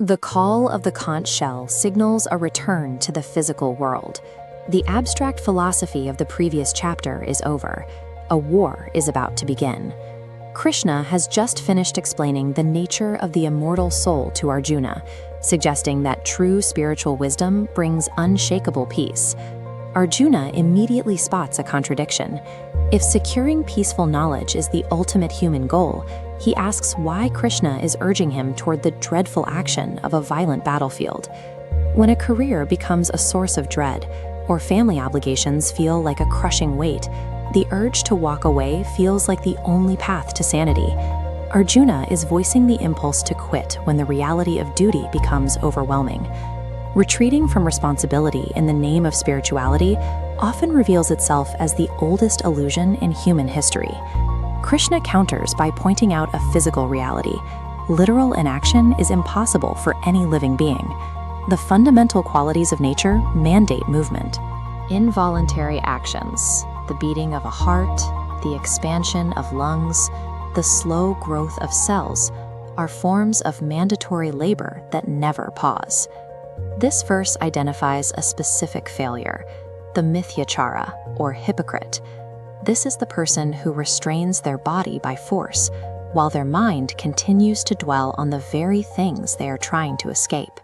The call of the conch shell signals a return to the physical world. The abstract philosophy of the previous chapter is over. A war is about to begin. Krishna has just finished explaining the nature of the immortal soul to Arjuna, suggesting that true spiritual wisdom brings unshakable peace. Arjuna immediately spots a contradiction. If securing peaceful knowledge is the ultimate human goal, he asks why Krishna is urging him toward the dreadful action of a violent battlefield. When a career becomes a source of dread, or family obligations feel like a crushing weight, the urge to walk away feels like the only path to sanity. Arjuna is voicing the impulse to quit when the reality of duty becomes overwhelming. Retreating from responsibility in the name of spirituality often reveals itself as the oldest illusion in human history. Krishna counters by pointing out a physical reality. Literal inaction is impossible for any living being. The fundamental qualities of nature mandate movement. Involuntary actions, the beating of a heart, the expansion of lungs, the slow growth of cells, are forms of mandatory labor that never pause. This verse identifies a specific failure, the mithyachara, or hypocrite. This is the person who restrains their body by force, while their mind continues to dwell on the very things they are trying to escape.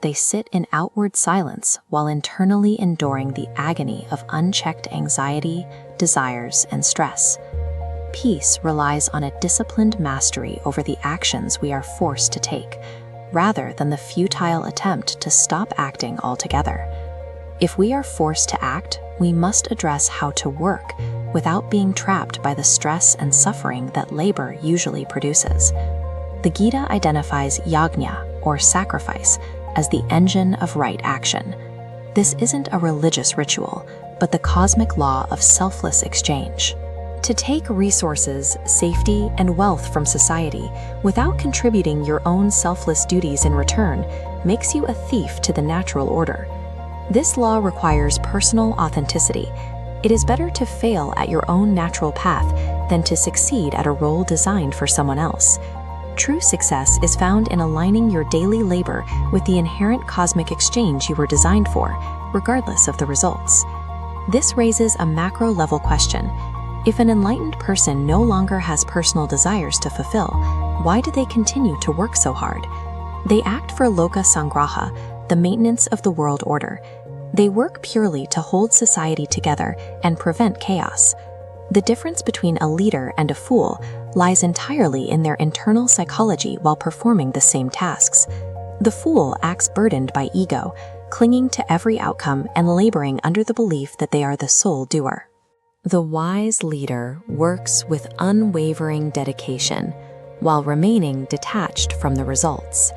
They sit in outward silence while internally enduring the agony of unchecked anxiety, desires, and stress. Peace relies on a disciplined mastery over the actions we are forced to take, rather than the futile attempt to stop acting altogether. If we are forced to act, we must address how to work without being trapped by the stress and suffering that labor usually produces. The Gita identifies Yajna, or sacrifice, as the engine of right action. This isn't a religious ritual, but the cosmic law of selfless exchange. To take resources, safety, and wealth from society without contributing your own selfless duties in return makes you a thief to the natural order. This law requires personal authenticity. It is better to fail at your own natural path than to succeed at a role designed for someone else. True success is found in aligning your daily labor with the inherent cosmic exchange you were designed for, regardless of the results. This raises a macro-level question. If an enlightened person no longer has personal desires to fulfill, why do they continue to work so hard? They act for loka sangraha, the maintenance of the world order. They work purely to hold society together and prevent chaos. The difference between a leader and a fool lies entirely in their internal psychology while performing the same tasks. The fool acts burdened by ego, clinging to every outcome and laboring under the belief that they are the sole doer. The wise leader works with unwavering dedication while remaining detached from the results.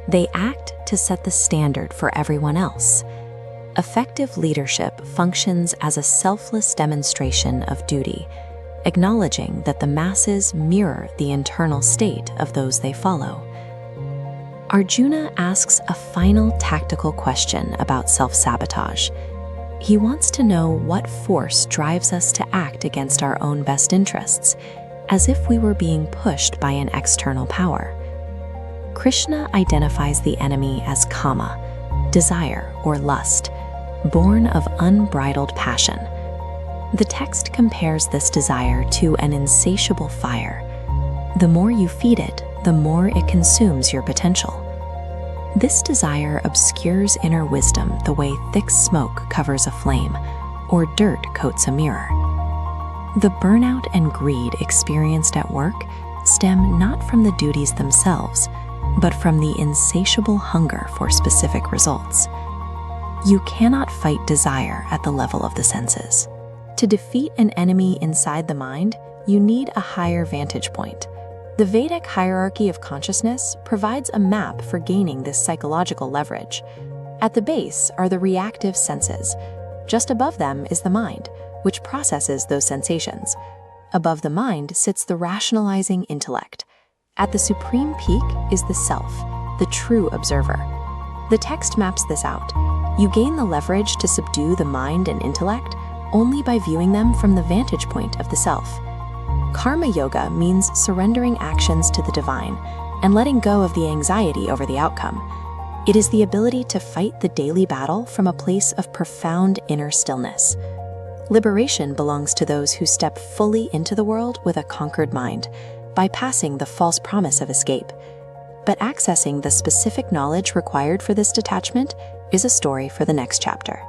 They act to set the standard for everyone else. Effective leadership functions as a selfless demonstration of duty, acknowledging that the masses mirror the internal state of those they follow. Arjuna asks a final tactical question about self-sabotage. He wants to know what force drives us to act against our own best interests, as if we were being pushed by an external power. Krishna identifies the enemy as kama, desire or lust, born of unbridled passion. The text compares this desire to an insatiable fire. The more you feed it, the more it consumes your potential. This desire obscures inner wisdom the way thick smoke covers a flame, or dirt coats a mirror. The burnout and greed experienced at work stem not from the duties themselves, but from the insatiable hunger for specific results. You cannot fight desire at the level of the senses. To defeat an enemy inside the mind, you need a higher vantage point. The Vedic hierarchy of consciousness provides a map for gaining this psychological leverage. At the base are the reactive senses. Just above them is the mind, which processes those sensations. Above the mind sits the rationalizing intellect. At the supreme peak is the self, the true observer. The text maps this out. You gain the leverage to subdue the mind and intellect only by viewing them from the vantage point of the self. Karma yoga means surrendering actions to the divine, and letting go of the anxiety over the outcome. It is the ability to fight the daily battle from a place of profound inner stillness. Liberation belongs to those who step fully into the world with a conquered mind, bypassing the false promise of escape. But accessing the specific knowledge required for this detachment is a story for the next chapter.